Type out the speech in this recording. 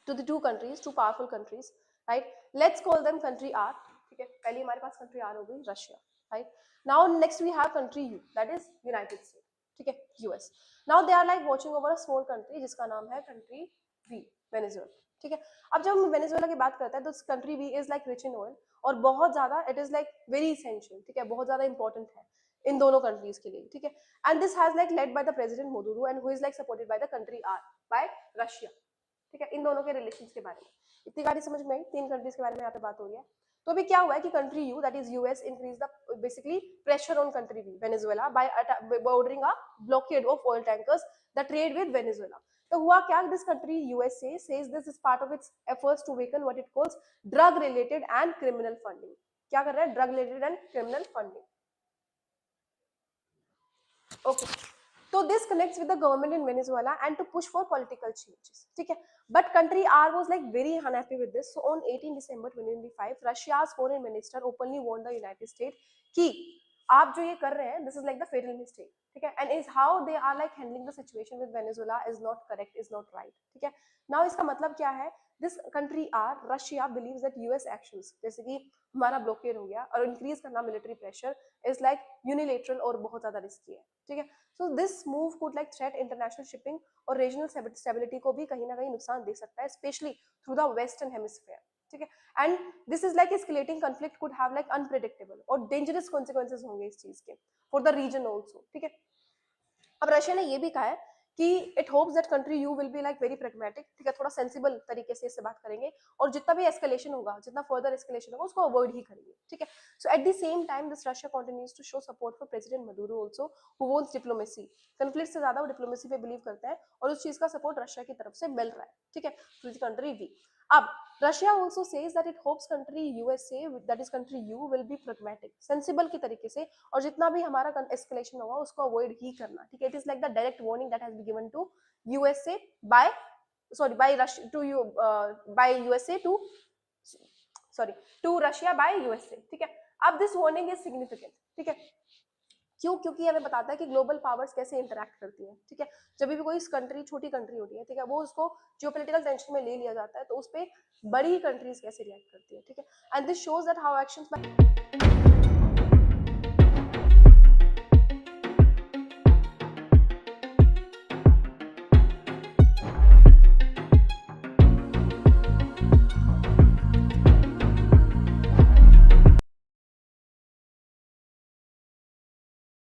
to the two countries, two powerful countries, right? Let's call them country R. ठीक है, पहले हमारे पास country R हो गई Russia, right? Now next we have country U, that is United States. ठीक है, US. Now they are like watching over a small country जिसका नाम है country V, Venezuela. ठीक है, अब जब हम वेनेजुएला की बात करते हैं तो country V is like rich in oil और बहुत ज्यादा it is like very essential, ठीक है, बहुत ज्यादा इंपॉर्टेंट है इन दोनों कंट्रीज के लिए, ठीक है. And this has like led by the president Maduro and who is like supported by the country or by Russia. ठीक है, इन दोनों के रिलेशंस के बारे में इतनी गाड़ी समझ में आई. तीन कंट्रीज के बारे में यहाँ पे बात हो रही है. तो अभी क्या हुआ है कि country U that is US increase the basically pressure on country V Venezuela by ordering a blockade of oil tankers the trade with Venezuela. तो हुआ क्या, this country USA says this is part of its efforts to weaken what it calls drug related and criminal funding. क्या कर रहा है, drug related and criminal funding. Okay, so this connects with the government in Venezuela and to push for political changes. ठीक है, but country R was like very unhappy with this. So on 18 December 2025, Russia's foreign minister openly warned the United States कि आप जो ये कर रहे हैं, this is like the fatal mistake. ठीक है, and is how they are like handling the situation with Venezuela is not correct, is not right. ठीक है, now इसका मतलब क्या है, this country R, Russia believes that US actions जैसे कि हमारा ब्लॉकेड हो गया और इंक्रीज करना military pressure is like unilateral और बहुत ज्यादा रिस्की है. ठीक है, so this move could like threat international shipping और रीजनल स्टेबिलिटी को भी कहीं ना कहीं नुकसान दे सकता है, specially through the western hemisphere. ठीक है, and this is like escalating conflict could have like unpredictable और डेंजरस कॉन्सिक्वेंसेज होंगे इस चीज के फॉर द रीजन ऑल्सो. ठीक है, अब रशिया ने ये भी कहा है कि it hopes that country you will be like very pragmatic. ठीक है, थोड़ा सेंसिबल तरीके से इससे बात करेंगे और जितना भी एस्केलेशन होगा, जितना फर्दर एस्केलेशन होगा उसको अवॉइड ही करेंगे. ठीक है, so at the same time this Russia continues to show support for president Maduro also who wants diplomacy. Conflict से ज्यादा वो डिप्लोमेसी पे बिलीव करते हैं और उस चीज का सपोर्ट रशिया की तरफ से मिल रहा है. ठीक है, टू द कंट्री वी. अब Russia also says that it hopes country USA that is country U will be pragmatic, sensible की तरीके से, और जितना भी हमारा escalation होगा उसको अवॉइड ही करना. ठीक है, it is like the direct warning that has been given to USA by Russia to you by USA to Russia by USA. ठीक है, अब this warning is significant. ठीक है, क्यों, क्योंकि हमें बताता है कि ग्लोबल पावर्स कैसे इंटरैक्ट करती हैं. ठीक है, जब भी कोई कंट्री छोटी कंट्री होती है, ठीक है, वो उसको जियोपॉलिटिकल टेंशन में ले लिया जाता है तो उस पे बड़ी कंट्रीज कैसे रिएक्ट करती है. ठीक है, and this shows that how actions